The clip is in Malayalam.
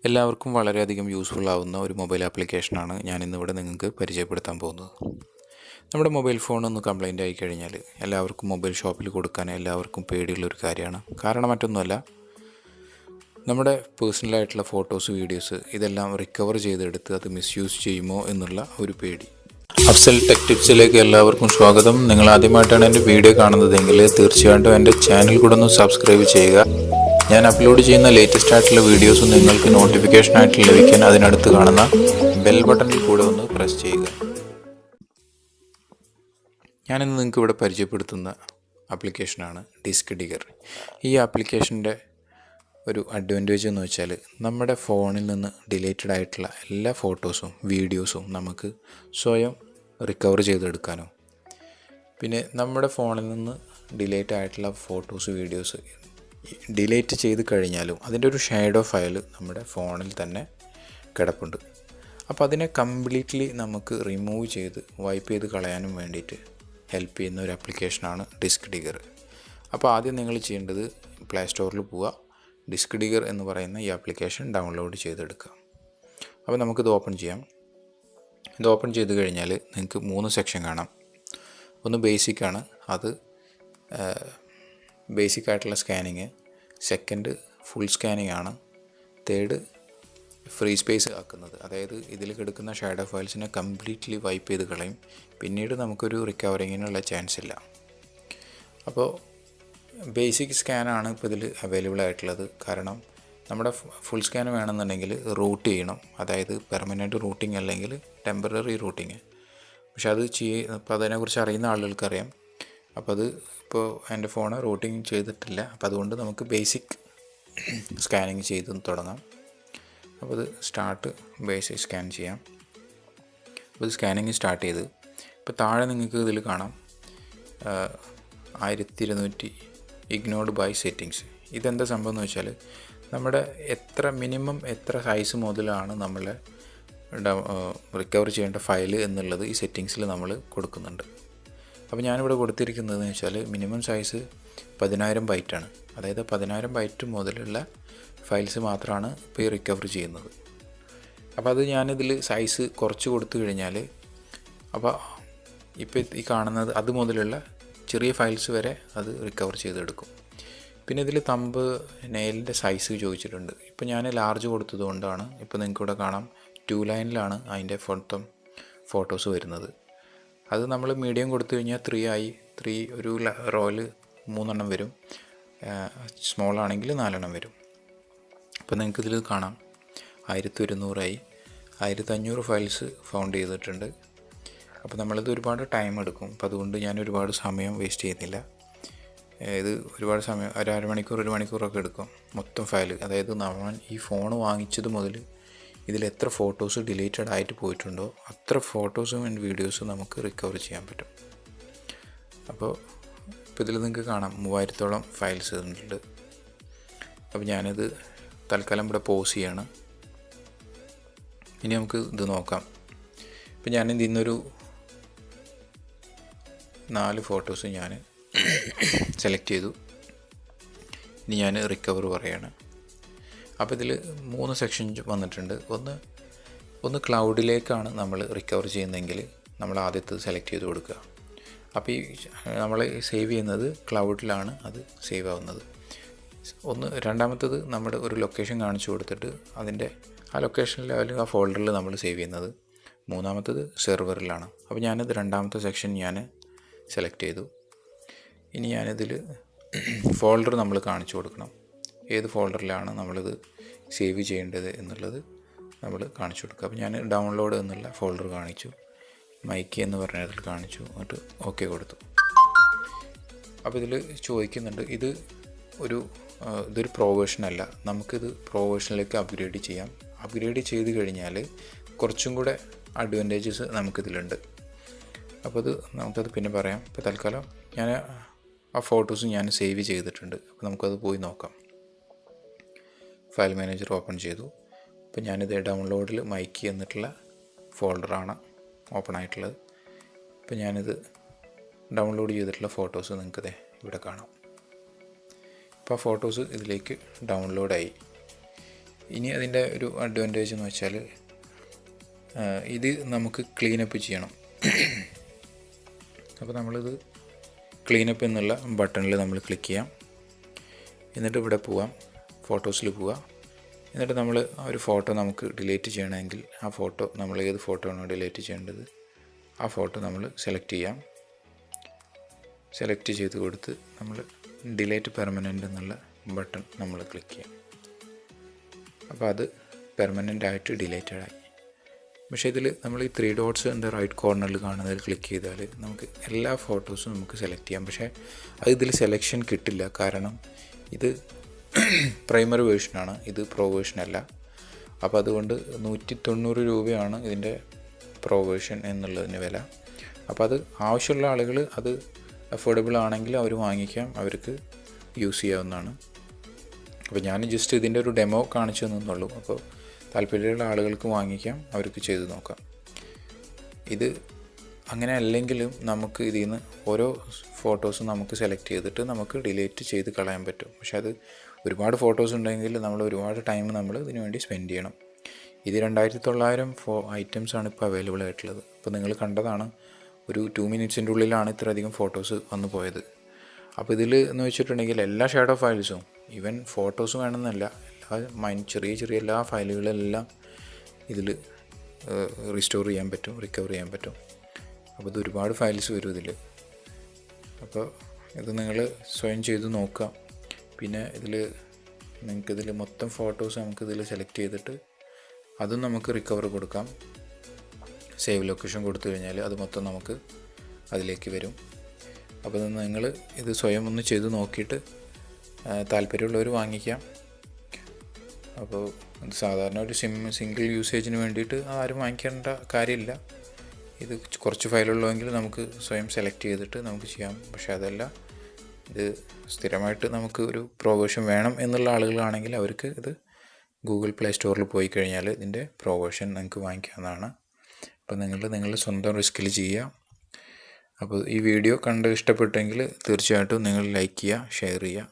എല്ലാവർക്കും വളരെയധികം യൂസ്ഫുൾ ആവുന്ന ഒരു മൊബൈൽ ആപ്ലിക്കേഷനാണ് ഞാനിന്നിവിടെ നിങ്ങൾക്ക് പരിചയപ്പെടുത്താൻ പോകുന്നത്. നമ്മുടെ മൊബൈൽ ഫോൺ ഒന്ന് കംപ്ലൈൻ്റ് ആയി കഴിഞ്ഞാൽ എല്ലാവർക്കും മൊബൈൽ ഷോപ്പിൽ കൊടുക്കാൻ എല്ലാവർക്കും പേടിയുള്ളൊരു കാര്യമാണ്. കാരണം മറ്റൊന്നുമല്ല, നമ്മുടെ പേഴ്സണലായിട്ടുള്ള ഫോട്ടോസ്, വീഡിയോസ് ഇതെല്ലാം റിക്കവർ ചെയ്തെടുത്ത് അത് മിസ്യൂസ് ചെയ്യുമോ എന്നുള്ള ഒരു പേടി. അഫ്സൽ ടെക് ടിപ്സിലേക്ക് എല്ലാവർക്കും സ്വാഗതം. നിങ്ങൾ ആദ്യമായിട്ടാണ് എൻ്റെ വീഡിയോ കാണുന്നതെങ്കിൽ തീർച്ചയായിട്ടും എൻ്റെ ചാനൽ കൂടെ ഒന്ന് സബ്സ്ക്രൈബ് ചെയ്യുക. ഞാൻ അപ്ലോഡ് ചെയ്യുന്ന ലേറ്റസ്റ്റ് ആയിട്ടുള്ള വീഡിയോസ് നിങ്ങൾക്ക് നോട്ടിഫിക്കേഷനായിട്ട് ലഭിക്കാൻ അതിനടുത്ത് കാണുന്ന ബെൽ ബട്ടണിൽ കൂടെ ഒന്ന് പ്രസ് ചെയ്യുക. ഞാനിന്ന് നിങ്ങൾക്ക് ഇവിടെ പരിചയപ്പെടുത്തുന്ന ആപ്ലിക്കേഷനാണ് DiskDigger. ഈ ആപ്ലിക്കേഷൻ്റെ ഒരു അഡ്വാൻറ്റേജ് എന്ന് വെച്ചാൽ നമ്മുടെ ഫോണിൽ നിന്ന് ഡിലീറ്റഡ് ആയിട്ടുള്ള എല്ലാ ഫോട്ടോസും വീഡിയോസും നമുക്ക് സ്വയം റിക്കവർ ചെയ്തെടുക്കാനോ, പിന്നെ നമ്മുടെ ഫോണിൽ നിന്ന് ഡിലീറ്റ് ആയിട്ടുള്ള ഫോട്ടോസ്, വീഡിയോസ് ഡിലീറ്റ് ചെയ്ത് കഴിഞ്ഞാലും അതിൻ്റെ ഒരു ഷാഡോ ഫയൽ നമ്മുടെ ഫോണിൽ തന്നെ കിടപ്പുണ്ട്. അപ്പോൾ അതിനെ കംപ്ലീറ്റ്ലി നമുക്ക് റിമൂവ് ചെയ്ത് വൈപ്പ് ചെയ്ത് കളയാനും വേണ്ടിയിട്ട് ഹെൽപ്പ് ചെയ്യുന്ന ഒരു ആപ്ലിക്കേഷനാണ് DiskDigger. അപ്പോൾ ആദ്യം നിങ്ങൾ ചെയ്യേണ്ടത് പ്ലേ സ്റ്റോറിൽ പോവുക, DiskDigger എന്ന് പറയുന്ന ഈ ആപ്ലിക്കേഷൻ ഡൗൺലോഡ് ചെയ്തെടുക്കുക. അപ്പോൾ നമുക്കിത് ഓപ്പൺ ചെയ്യാം. ഇത് ഓപ്പൺ ചെയ്ത് കഴിഞ്ഞാൽ നിങ്ങൾക്ക് 3 സെക്ഷൻ കാണാം. ഒന്ന് ബേസിക്കാണ്, അത് ബേസിക് ആയിട്ടുള്ള സ്കാനിങ്. സെക്കൻഡ് ഫുൾ സ്കാനിങ് ആണ്. തേർഡ് ഫ്രീ സ്പേസ് ആക്കുന്നത്, അതായത് ഇതിൽ കിടക്കുന്ന ഷാഡോ ഫയൽസിനെ കംപ്ലീറ്റ്ലി വൈപ്പ് ചെയ്ത് കളയും. പിന്നീട് നമുക്കൊരു റിക്കവറിങ്ങിനുള്ള ചാൻസ് ഇല്ല. അപ്പോൾ ബേസിക് സ്കാനാണ് ഇപ്പോൾ ഇതിൽ അവൈലബിൾ ആയിട്ടുള്ളത്. കാരണം നമ്മുടെ ഫുൾ സ്കാൻ വേണമെന്നുണ്ടെങ്കിൽ റൂട്ട് ചെയ്യണം, അതായത് പെർമനൻറ്റ് റൂട്ടിങ് അല്ലെങ്കിൽ ടെമ്പററി റൂട്ടിങ്. പക്ഷെ അത് ഇപ്പോൾ അതിനെക്കുറിച്ച് അറിയുന്ന ആളുകൾക്കറിയാം. അപ്പോൾ അത് ഇപ്പോൾ എൻ്റെ ഫോൺ റൂട്ടിങ് ചെയ്തിട്ടില്ല. അപ്പോൾ അതുകൊണ്ട് നമുക്ക് ബേസിക് സ്കാനിങ് ചെയ്ത് തുടങ്ങാം. അപ്പോൾ ഇത് സ്റ്റാർട്ട് ബേസിക് സ്കാൻ ചെയ്യാം. അപ്പോൾ ഇത് സ്കാനിങ് സ്റ്റാർട്ട് ചെയ്ത് ഇപ്പോൾ താഴെ നിങ്ങൾക്ക് ഇതിൽ കാണാം 1200 ഇഗ്നോർഡ് ബൈ സെറ്റിങ്സ്. ഇതെന്താ സംഭവം എന്ന് വെച്ചാൽ നമ്മുടെ മിനിമം എത്ര സൈസ് മുതലാണ് നമ്മൾ റിക്കവർ ചെയ്യേണ്ട ഫയൽ എന്നുള്ളത് ഈ സെറ്റിങ്സിൽ നമ്മൾ കൊടുക്കുന്നുണ്ട്. അപ്പോൾ ഞാനിവിടെ കൊടുത്തിരിക്കുന്നതെന്ന് വെച്ചാൽ മിനിമം സൈസ് 10,000 ബൈറ്റാണ്. അതായത് 10,000 ബൈറ്റ് മുതലുള്ള ഫയൽസ് മാത്രമാണ് ഇപ്പോൾ ഈ റിക്കവർ ചെയ്യുന്നത്. അപ്പോൾ അത് ഞാനിതിൽ സൈസ് കുറച്ച് കൊടുത്തു കഴിഞ്ഞാൽ അപ്പോൾ ഇപ്പോൾ ഈ കാണുന്നത് അത് മുതലുള്ള ചെറിയ ഫയൽസ് വരെ അത് റിക്കവർ ചെയ്തെടുക്കും. പിന്നെ ഇതിൽ തമ്പ് നെയിലിൻ്റെ സൈസ് ചോദിച്ചിട്ടുണ്ട്. ഇപ്പോൾ ഞാൻ ലാർജ് കൊടുത്തത് കൊണ്ടാണ് ഇപ്പോൾ നിങ്ങൾക്കിവിടെ കാണാം 2 ലൈനിലാണ് അതിൻ്റെ ഫോട്ടോസ് വരുന്നത്. അത് നമ്മൾ മീഡിയം കൊടുത്തു കഴിഞ്ഞാൽ 3 ആയി. 3 ഒരു റോയിൽ 3 എണ്ണം വരും. സ്മോൾ ആണെങ്കിൽ 4 എണ്ണം വരും. അപ്പോൾ നിങ്ങൾക്കിതിൽ കാണാം 1200 1500 ഫയൽസ് ഫൗണ്ട് ചെയ്തിട്ടുണ്ട്. അപ്പോൾ നമ്മളിത് ഒരുപാട് ടൈം എടുക്കും. അപ്പോൾ അതുകൊണ്ട് ഞാൻ ഒരുപാട് സമയം വേസ്റ്റ് ചെയ്യുന്നില്ല. ഇത് ഒരുപാട് സമയം, ഒരു അരമണിക്കൂർ 1 മണിക്കൂറൊക്കെ എടുക്കും മൊത്തം ഫയൽ. അതായത് നമ്മൾ ഈ ഫോൺ വാങ്ങിച്ചത് മുതൽ ഇതിൽ എത്ര ഫോട്ടോസ് ഡിലീറ്റഡ് ആയിട്ട് പോയിട്ടുണ്ടോ അത്ര ഫോട്ടോസും ആൻഡ് വീഡിയോസും നമുക്ക് റിക്കവർ ചെയ്യാൻ പറ്റും. അപ്പോൾ ഇപ്പോൾ ഇതിൽ നിങ്ങൾക്ക് കാണാം 3000-ഓളം ഫയൽസ് ഉണ്ട്. അപ്പോൾ ഞാനിത് തൽക്കാലം ഇവിടെ പോസ് ചെയ്യാണ്. ഇനി നമുക്ക് ഇത് നോക്കാം. ഇപ്പോൾ ഞാനിത് ഇന്നൊരു 4 ഫോട്ടോസ് ഞാൻ സെലക്ട് ചെയ്തു. ഇനി ഞാൻ റിക്കവർ പറയുകയാണ്. അപ്പോൾ ഇതിൽ 3 സെക്ഷൻ വന്നിട്ടുണ്ട്. ഒന്ന് ക്ലൗഡിലേക്കാണ് നമ്മൾ റിക്കവർ ചെയ്യുന്നതെങ്കിൽ നമ്മൾ ആദ്യത്തെ സെലക്ട് ചെയ്ത് കൊടുക്കുക. അപ്പോൾ ഈ നമ്മൾ സേവ് ചെയ്യുന്നത് ക്ലൗഡിലാണ് അത് സേവ് ആവുന്നത്. രണ്ടാമത്തത് നമ്മുടെ ഒരു ലൊക്കേഷൻ കാണിച്ചു കൊടുത്തിട്ട് അതിൻ്റെ ആ ലൊക്കേഷൻ ലെവലിൽ ആ ഫോൾഡറിൽ നമ്മൾ സേവ് ചെയ്യുന്നത്. മൂന്നാമത്തത് സെർവറിലാണ്. അപ്പോൾ ഞാനിത് രണ്ടാമത്തെ സെക്ഷൻ ഞാൻ സെലക്ട് ചെയ്തു. ഇനി ഞാനിതിൽ ഫോൾഡർ നമ്മൾ കാണിച്ചു കൊടുക്കണം. ഏത് ഫോൾഡറിലാണ് നമ്മളിത് സേവ് ചെയ്യേണ്ടത് എന്നുള്ളത് നമ്മൾ കാണിച്ചു കൊടുക്കുക. അപ്പോൾ ഞാൻ ഡൗൺലോഡ് എന്നുള്ള ഫോൾഡർ കാണിച്ചു, മൈക്ക് എന്ന് പറഞ്ഞതിൽ കാണിച്ചു, എന്നിട്ട് ഓക്കെ കൊടുത്തു. അപ്പോൾ ഇതിൽ ചോദിക്കുന്നുണ്ട്, ഇതൊരു പ്രോ വേർഷൻ അല്ല, നമുക്കിത് പ്രോ വേർഷനിലേക്ക് അപ്ഗ്രേഡ് ചെയ്യാം. അപ്ഗ്രേഡ് ചെയ്ത് കഴിഞ്ഞാൽ കുറച്ചും കൂടെ അഡ്വാൻറ്റേജസ് നമുക്കിതിലുണ്ട്. അപ്പോൾ നമുക്കത് പിന്നെ പറയാം. ഇപ്പോൾ തൽക്കാലം ഞാൻ ആ ഫോട്ടോസ് ഞാൻ സേവ് ചെയ്തിട്ടുണ്ട്. അപ്പോൾ നമുക്കത് പോയി നോക്കാം. ഫയൽ മാനേജർ ഓപ്പൺ ചെയ്തു. അപ്പോൾ ഞാനിത് ഡൗൺലോഡിൽ മൈക്ക് എന്നിട്ടുള്ള ഫോൾഡറാണ് ഓപ്പൺ ആയിട്ടുള്ളത്. അപ്പോൾ ഞാനിത് ഡൗൺലോഡ് ചെയ്തിട്ടുള്ള ഫോട്ടോസ് നിങ്ങൾക്ക് ഇവിടെ കാണാം. അപ്പോൾ ആ ഫോട്ടോസ് ഇതിലേക്ക് ഡൗൺലോഡായി. ഇനി അതിൻ്റെ ഒരു അഡ്വാൻറ്റേജ് എന്ന് വെച്ചാൽ ഇത് നമുക്ക് ക്ലീനപ്പ് ചെയ്യണം. അപ്പോൾ നമ്മളിത് ക്ലീനപ്പ് എന്നുള്ള ബട്ടണിൽ നമ്മൾ ക്ലിക്ക് ചെയ്യാം. എന്നിട്ട് ഇവിടെ പോവാം, ഫോട്ടോസിൽ പോവാം. എന്നിട്ട് നമ്മൾ ആ ഒരു ഫോട്ടോ നമുക്ക് ഡിലീറ്റ് ചെയ്യണമെങ്കിൽ ആ ഫോട്ടോ നമ്മൾ ഏത് ഫോട്ടോ ആണോ ഡിലീറ്റ് ചെയ്യേണ്ടത് ആ ഫോട്ടോ നമ്മൾ സെലക്ട് ചെയ്യാം. സെലക്ട് ചെയ്ത് കൊടുത്ത് നമ്മൾ ഡിലീറ്റ് പെർമനൻ്റ് എന്നുള്ള ബട്ടൺ നമ്മൾ ക്ലിക്ക് ചെയ്യാം. അപ്പോൾ അത് പെർമനൻ്റ് ആയിട്ട് ഡിലീറ്റഡ് ആയി. പക്ഷേ ഇതിൽ നമ്മൾ ഈ 3 ഡോട്ട്സ് എൻ്റെ റൈറ്റ് കോർണറിൽ കാണുന്നതിൽ ക്ലിക്ക് ചെയ്താൽ നമുക്ക് എല്ലാ ഫോട്ടോസും നമുക്ക് സെലക്ട് ചെയ്യാം. പക്ഷേ അത് ഇതിൽ സെലക്ഷൻ കിട്ടില്ല. കാരണം ഇത് പ്രൈമറി വേർഷനാണ്, ഇത് പ്രോ വേർഷനല്ല. അപ്പോൾ അതുകൊണ്ട് 190 രൂപയാണ് ഇതിൻ്റെ പ്രോ വേർഷൻ എന്നുള്ളതിന് വില. അപ്പോൾ അത് ആവശ്യമുള്ള ആളുകൾ അത് അഫോർഡബിൾ ആണെങ്കിൽ അവർ വാങ്ങിക്കാം, അവർക്ക് യൂസ് ചെയ്യാവുന്നതാണ്. അപ്പോൾ ഞാൻ ജസ്റ്റ് ഇതിൻ്റെ ഒരു ഡെമോ കാണിച്ചു തന്നുള്ളൂ. അപ്പോൾ താല്പര്യമുള്ള ആളുകൾക്ക് വാങ്ങിക്കാം, അവർക്ക് ചെയ്ത് നോക്കാം. ഇത് അങ്ങനെ അല്ലെങ്കിലും നമുക്ക് ഇതിൽ നിന്ന് ഓരോ ഫോട്ടോസും നമുക്ക് സെലക്ട് ചെയ്തിട്ട് നമുക്ക് ഡിലീറ്റ് ചെയ്ത് കളയാൻ പറ്റും. പക്ഷെ അത് ഒരുപാട് ഫോട്ടോസ് ഉണ്ടെങ്കിൽ നമ്മൾ ഒരുപാട് ടൈം നമ്മൾ ഇതിനു വേണ്ടി സ്പെൻഡ് ചെയ്യണം. ഇത് 2900 ഐറ്റംസാണ് ഇപ്പോൾ അവൈലബിൾ ആയിട്ടുള്ളത്. അപ്പോൾ നിങ്ങൾ കണ്ടതാണ്, ഒരു 2 മിനിറ്റ്സിൻ്റെ ഉള്ളിലാണ് ഇത്രയധികം ഫോട്ടോസ് വന്നു പോയത്. അപ്പോൾ ഇതിൽ എന്ന് വെച്ചിട്ടുണ്ടെങ്കിൽ എല്ലാ ഷാഡോ ഫയൽസും, ഈവൻ ഫോട്ടോസ് വേണമെന്നല്ല, ചെറിയ ചെറിയ എല്ലാ ഫയലുകളെല്ലാം ഇതിൽ റിസ്റ്റോർ ചെയ്യാൻ പറ്റും, റിക്കവർ ചെയ്യാൻ പറ്റും. അപ്പോൾ ഇത് ഒരുപാട് ഫയൽസ് വരും ഇതിൽ. അപ്പോൾ ഇത് നിങ്ങൾ സ്വയം ചെയ്ത് നോക്കാം. പിന്നെ നിങ്ങൾക്കിതിൽ മൊത്തം ഫോട്ടോസ് നമുക്കിതിൽ സെലക്ട് ചെയ്തിട്ട് അതും നമുക്ക് റിക്കവർ കൊടുക്കാം. സേവ് ലൊക്കേഷൻ കൊടുത്തു കഴിഞ്ഞാൽ അത് മൊത്തം നമുക്ക് അതിലേക്ക് വരും. അപ്പോൾ നിങ്ങൾ ഇത് സ്വയം ഒന്ന് ചെയ്ത് നോക്കിയിട്ട് താല്പര്യമുള്ളവർ വാങ്ങിക്കാം. അപ്പോൾ ഇത് സാധാരണ ഒരു സിംഗിൾ യൂസേജിന് വേണ്ടിയിട്ട് ആരും വാങ്ങിക്കേണ്ട കാര്യമില്ല. ഇത് കുറച്ച് ഫയലുള്ളതെങ്കിൽ നമുക്ക് സ്വയം സെലക്ട് ചെയ്തിട്ട് നമുക്ക് ചെയ്യാം. പക്ഷേ അതല്ല, ഇത് സ്ഥിരമായിട്ട് നമുക്ക് ഒരു പ്രോ വേർഷൻ വേണം എന്നുള്ള ആളുകളാണെങ്കിൽ അവർക്ക് ഇത് ഗൂഗിൾ പ്ലേ സ്റ്റോറിൽ പോയി കഴിഞ്ഞാൽ ഇതിൻ്റെ പ്രോ വേർഷൻ നിങ്ങൾക്ക് വാങ്ങിക്കാവുന്നതാണ്. അപ്പോൾ നിങ്ങളുടെ സ്വന്തം റിസ്കിൽ ചെയ്യുക. അപ്പോൾ ഈ വീഡിയോ കണ്ട് ഇഷ്ടപ്പെട്ടെങ്കിൽ തീർച്ചയായിട്ടും നിങ്ങൾ ലൈക്ക് ചെയ്യുക, ഷെയർ ചെയ്യുക.